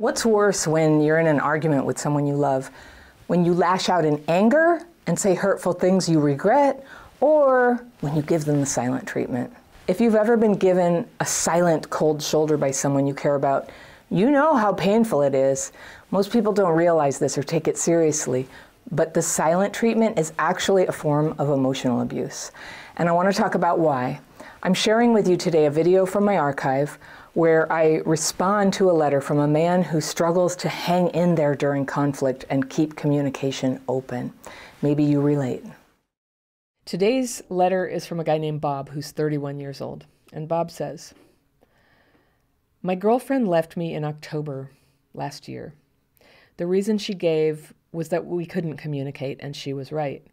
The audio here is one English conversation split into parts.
What's worse when you're in an argument with someone you love? When you lash out in anger and say hurtful things you regret, or when you give them the silent treatment? If you've ever been given a silent cold shoulder by someone you care about, you know how painful it is. Most people don't realize this or take it seriously, but the silent treatment is actually a form of emotional abuse. And I want to talk about why. I'm sharing with you today a video from my archive where I respond to a letter from a man who struggles to hang in there during conflict and keep communication open. Maybe you relate. Today's letter is from a guy named Bob, who's 31 years old. And Bob says, "My girlfriend left me in October last year. The reason she gave was that we couldn't communicate, and she was right.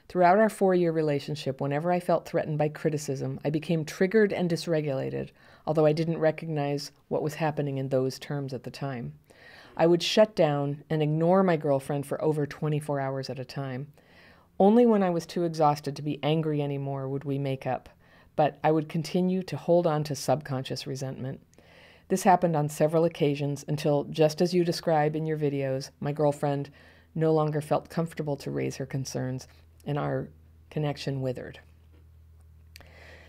Throughout our 4-year relationship, whenever I felt threatened by criticism, I became triggered and dysregulated, although I didn't recognize what was happening in those terms at the time. I would shut down and ignore my girlfriend for over 24 hours at a time. Only when I was too exhausted to be angry anymore would we make up, but I would continue to hold on to subconscious resentment. This happened on several occasions until, just as you describe in your videos, my girlfriend no longer felt comfortable to raise her concerns, and our connection withered.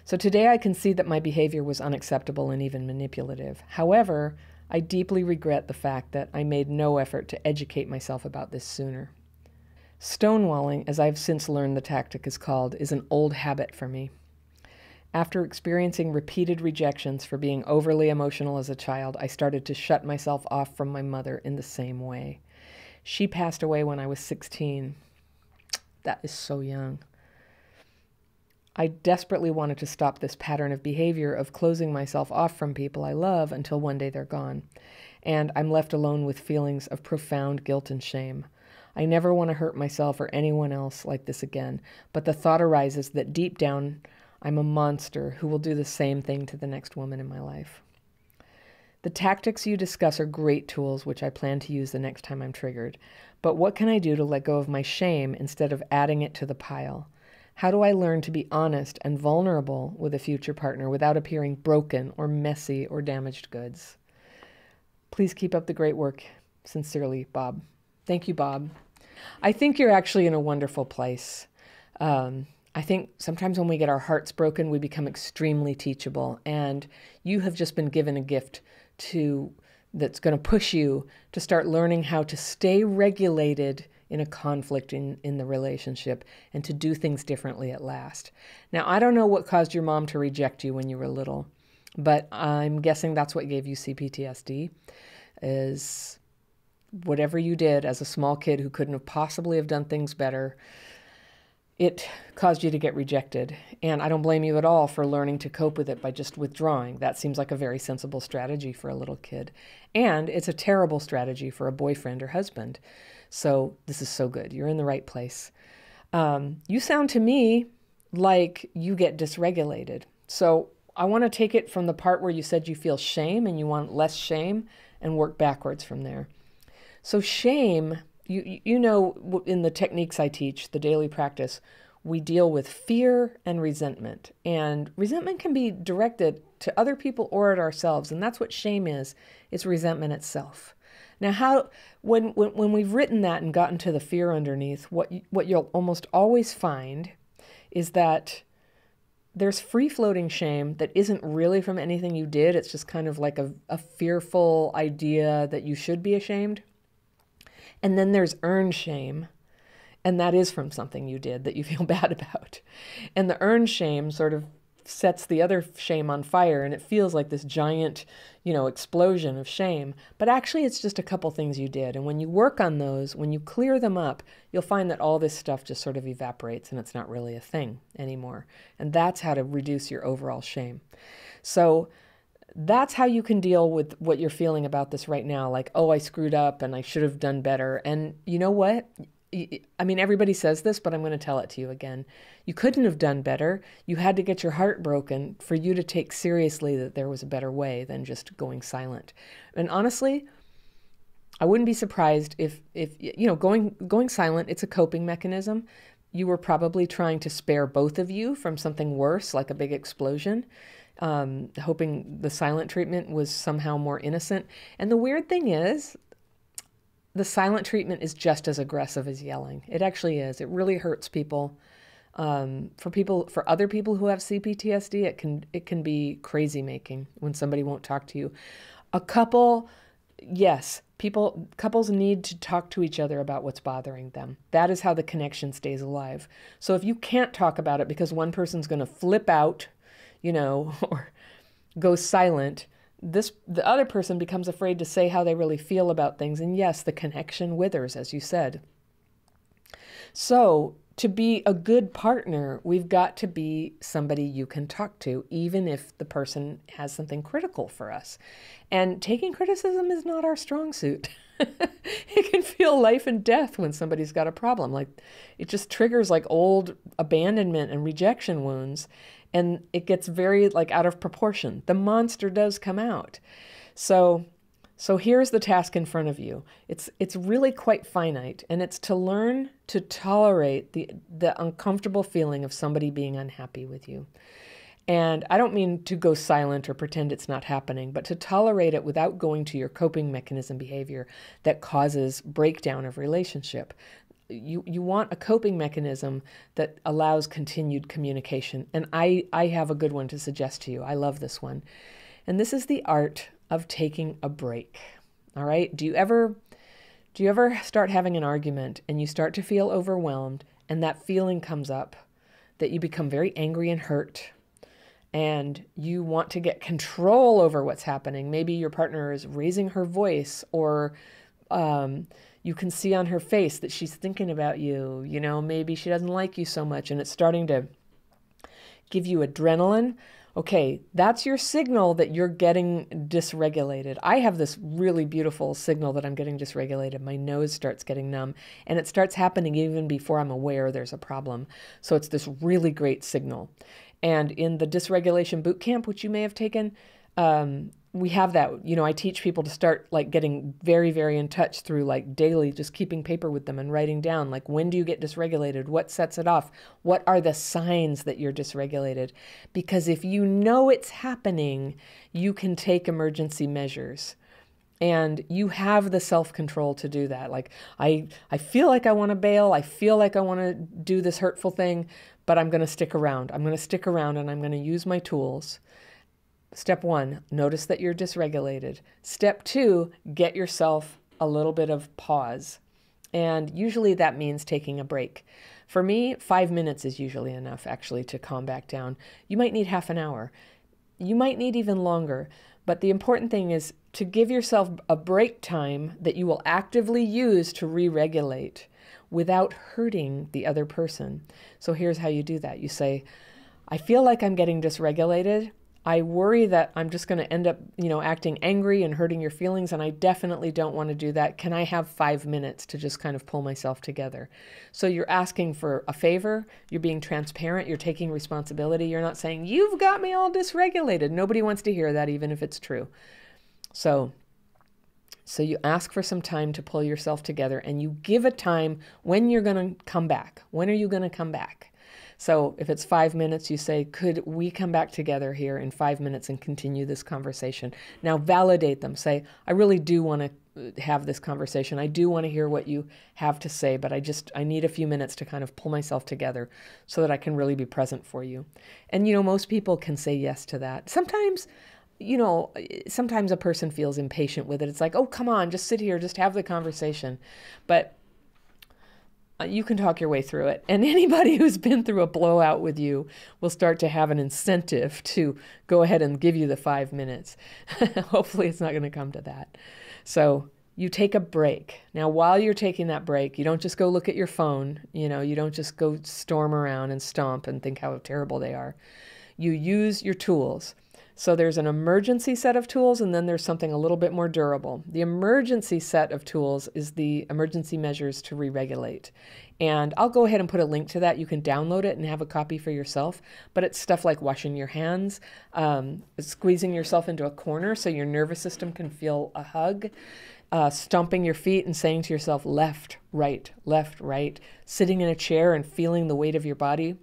So today I can see that my behavior was unacceptable and even manipulative. However, I deeply regret the fact that I made no effort to educate myself about this sooner. Stonewalling, as I've since learned the tactic is called, is an old habit for me. After experiencing repeated rejections for being overly emotional as a child, I started to shut myself off from my mother in the same way. She passed away when I was 16. That is so young. I desperately wanted to stop this pattern of behavior of closing myself off from people I love until one day they're gone. And I'm left alone with feelings of profound guilt and shame. I never want to hurt myself or anyone else like this again, but the thought arises that deep down, I'm a monster who will do the same thing to the next woman in my life. The tactics you discuss are great tools which I plan to use the next time I'm triggered. But what can I do to let go of my shame instead of adding it to the pile? How do I learn to be honest and vulnerable with a future partner without appearing broken or messy or damaged goods? Please keep up the great work. Sincerely, Bob." Thank you, Bob. I think you're actually in a wonderful place. I think sometimes when we get our hearts broken, we become extremely teachable, and you have just been given a gift that's going to push you to start learning how to stay regulated in a conflict in the relationship and to do things differently at last. Now, I don't know what caused your mom to reject you when you were little, but I'm guessing that's what gave you CPTSD, is whatever you did as a small kid who couldn't have possibly have done things better, it caused you to get rejected. And I don't blame you at all for learning to cope with it by just withdrawing. That seems like a very sensible strategy for a little kid. And it's a terrible strategy for a boyfriend or husband. So this is so good. You're in the right place. You sound to me like you get dysregulated. So I want to take it from the part where you said you feel shame and you want less shame and work backwards from there. So shame, you know, in the techniques I teach, the daily practice, we deal with fear and resentment. And resentment can be directed to other people or at ourselves. And that's what shame is. It's resentment itself. Now, when we've written that and gotten to the fear underneath, what you'll almost always find is that there's free-floating shame that isn't really from anything you did. It's just kind of like a fearful idea that you should be ashamed. And then there's earned shame, and that is from something you did that you feel bad about. And the earned shame sort of sets the other shame on fire, and it feels like this giant, explosion of shame. But actually, it's just a couple things you did. And when you work on those, when you clear them up, you'll find that all this stuff just sort of evaporates, and it's not really a thing anymore. And that's how to reduce your overall shame. So that's how you can deal with what you're feeling about this right now. Like, oh, I screwed up and I should have done better. And you know what? I mean, everybody says this, but I'm going to tell it to you again. You couldn't have done better. You had to get your heart broken for you to take seriously that there was a better way than just going silent. And honestly, I wouldn't be surprised if going silent, it's a coping mechanism. You were probably trying to spare both of you from something worse, like a big explosion. hoping the silent treatment was somehow more innocent. And the weird thing is, the silent treatment is just as aggressive as yelling. It actually is. It really hurts people. For other people who have CPTSD, it can be crazy making when somebody won't talk to you. A couple, yes, couples need to talk to each other about what's bothering them. That is how the connection stays alive. So if you can't talk about it because one person's going to flip out, or go silent, the other person becomes afraid to say how they really feel about things. And yes, the connection withers, as you said. So to be a good partner, we've got to be somebody you can talk to, even if the person has something critical for us. And taking criticism is not our strong suit. It can feel life and death when somebody's got a problem. Like, it just triggers like old abandonment and rejection wounds, and it gets very out of proportion. The monster does come out. So here's the task in front of you. It's really quite finite, and it's to learn to tolerate the uncomfortable feeling of somebody being unhappy with you. And I don't mean to go silent or pretend it's not happening, but to tolerate it without going to your coping mechanism behavior that causes breakdown of relationship. You want a coping mechanism that allows continued communication. And I have a good one to suggest to you. I love this one. And this is the art of taking a break. All right? Do you ever start having an argument and you start to feel overwhelmed, and that feeling comes up that you become very angry and hurt, and you want to get control over what's happening? Maybe your partner is raising her voice, or you can see on her face that she's thinking about you. Maybe she doesn't like you so much, and it's starting to give you adrenaline. Okay, that's your signal that you're getting dysregulated. I have this really beautiful signal that I'm getting dysregulated. My nose starts getting numb, and it starts happening even before I'm aware there's a problem. So it's this really great signal. And in the dysregulation boot camp, which you may have taken, we have that. I teach people to start getting very, very in touch through daily, just keeping paper with them and writing down, when do you get dysregulated? What sets it off? What are the signs that you're dysregulated? Because if you know it's happening, you can take emergency measures. And you have the self-control to do that. I feel like I want to bail. I feel like I want to do this hurtful thing, but I'm going to stick around. I'm going to stick around, and I'm going to use my tools. Step 1, notice that you're dysregulated. Step 2, get yourself a little bit of pause. And usually that means taking a break. For me, 5 minutes is usually enough, actually, to calm back down. You might need half an hour. You might need even longer. But the important thing is to give yourself a break time that you will actively use to re-regulate without hurting the other person. So here's how you do that. You say, I feel like I'm getting dysregulated. I worry that I'm just going to end up, acting angry and hurting your feelings, and I definitely don't want to do that. Can I have 5 minutes to just kind of pull myself together? So you're asking for a favor. You're being transparent. You're taking responsibility. You're not saying, you've got me all dysregulated. Nobody wants to hear that, even if it's true. So you ask for some time to pull yourself together, and you give a time when you're going to come back. When are you going to come back? So if it's 5 minutes, you say, could we come back together here in 5 minutes and continue this conversation? Now validate them. Say, I really do want to have this conversation. I do want to hear what you have to say, but I need a few minutes to kind of pull myself together so that I can really be present for you. And, most people can say yes to that. Sometimes a person feels impatient with it. It's like, oh, come on, just sit here, just have the conversation. But you can talk your way through it. And anybody who's been through a blowout with you will start to have an incentive to go ahead and give you the 5 minutes. Hopefully it's not going to come to that. So you take a break. Now, while you're taking that break, you don't just go look at your phone. You don't just go storm around and stomp and think how terrible they are. You use your tools. So there's an emergency set of tools, and then there's something a little bit more durable. The emergency set of tools is the emergency measures to re-regulate. And I'll go ahead and put a link to that. You can download it and have a copy for yourself. But it's stuff like washing your hands, squeezing yourself into a corner so your nervous system can feel a hug, stomping your feet and saying to yourself, left, right, sitting in a chair and feeling the weight of your body.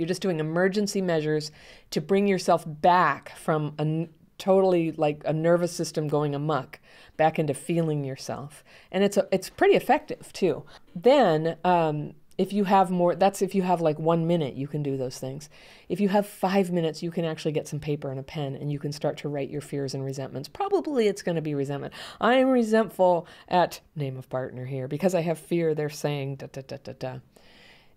You're just doing emergency measures to bring yourself back from totally like a nervous system going amok, back into feeling yourself. And it's pretty effective too. Then, if you have more, that's if you have like 1 minute, you can do those things. If you have 5 minutes, you can actually get some paper and a pen and you can start to write your fears and resentments. Probably it's going to be resentment. I am resentful at name of partner here because I have fear they're saying da da da da da.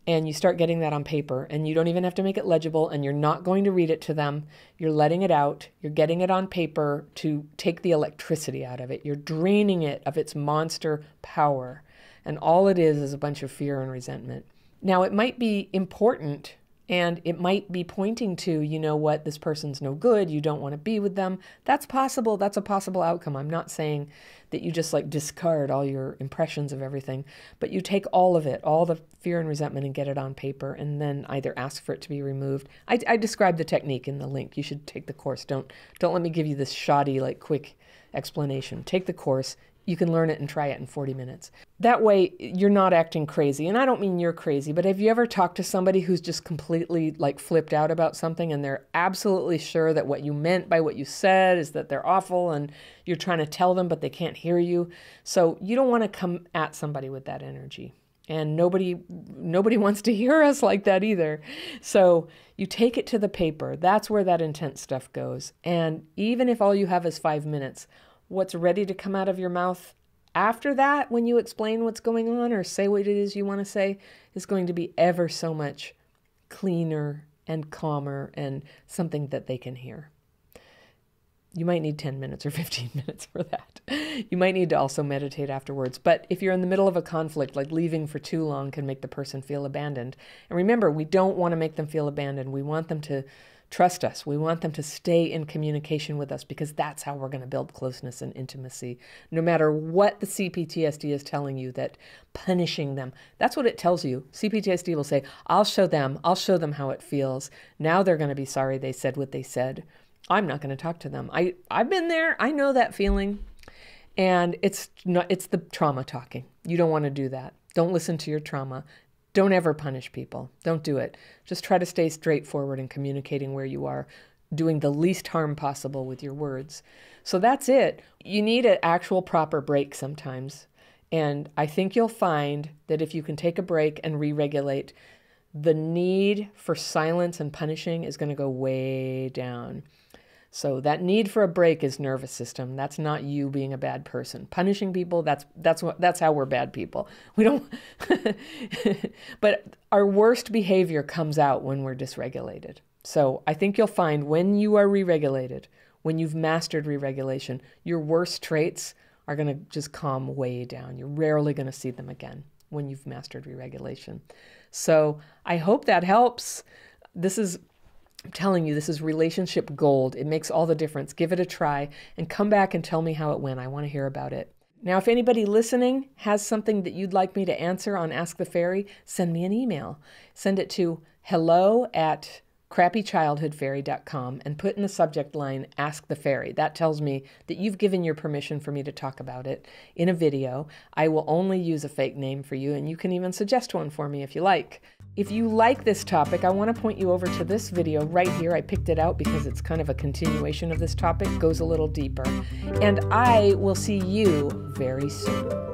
And you start getting that on paper, and you don't even have to make it legible, and you're not going to read it to them. You're letting it out. You're getting it on paper to take the electricity out of it. You're draining it of its monster power. And all it is a bunch of fear and resentment. Now, it might be important, and it might be pointing to, you know what, this person's no good. You don't want to be with them. That's possible. That's a possible outcome. I'm not saying that you just like discard all your impressions of everything, but you take all of it, all the fear and resentment, and get it on paper, and then either ask for it to be removed. I described the technique in the link. You should take the course. Don't let me give you this shoddy, like quick explanation. Take the course. You can learn it and try it in 40 minutes. That way, you're not acting crazy. And I don't mean you're crazy, but have you ever talked to somebody who's just completely like flipped out about something and they're absolutely sure that what you meant by what you said is that they're awful and you're trying to tell them, but they can't hear you? So you don't want to come at somebody with that energy. And nobody wants to hear us like that either. So you take it to the paper. That's where that intense stuff goes. And even if all you have is 5 minutes, what's ready to come out of your mouth after that, when you explain what's going on or say what it is you want to say, is going to be ever so much cleaner and calmer and something that they can hear. You might need 10 minutes or 15 minutes for that. You might need to also meditate afterwards. But if you're in the middle of a conflict, like leaving for too long can make the person feel abandoned. And remember, we don't want to make them feel abandoned. We want them to trust us. We want them to stay in communication with us because that's how we're going to build closeness and intimacy. No matter what the CPTSD is telling you, that punishing them, that's what it tells you. CPTSD will say, I'll show them how it feels. Now they're going to be sorry they said what they said. I'm not going to talk to them. I've been there. I know that feeling. And it's the trauma talking. You don't want to do that. Don't listen to your trauma. Don't ever punish people. Don't do it. Just try to stay straightforward in communicating where you are, doing the least harm possible with your words. So that's it. You need an actual proper break sometimes. And I think you'll find that if you can take a break and re-regulate, the need for silence and punishing is going to go way down. So that need for a break is nervous system. That's not you being a bad person. Punishing people, that's how we're bad people. We don't, but our worst behavior comes out when we're dysregulated. So I think you'll find when you are re-regulated, when you've mastered re-regulation, your worst traits are going to just calm way down. You're rarely going to see them again when you've mastered re-regulation. So I hope that helps. I'm telling you, this is relationship gold. It makes all the difference. Give it a try and come back and tell me how it went. I want to hear about it. Now, if anybody listening has something that you'd like me to answer on Ask the Fairy, send me an email. Send it to hello@crappychildhoodfairy.com and put in the subject line, Ask the Fairy. That tells me that you've given your permission for me to talk about it in a video. I will only use a fake name for you, and you can even suggest one for me if you like. If you like this topic, I want to point you over to this video right here. I picked it out because it's kind of a continuation of this topic, goes a little deeper. And I will see you very soon.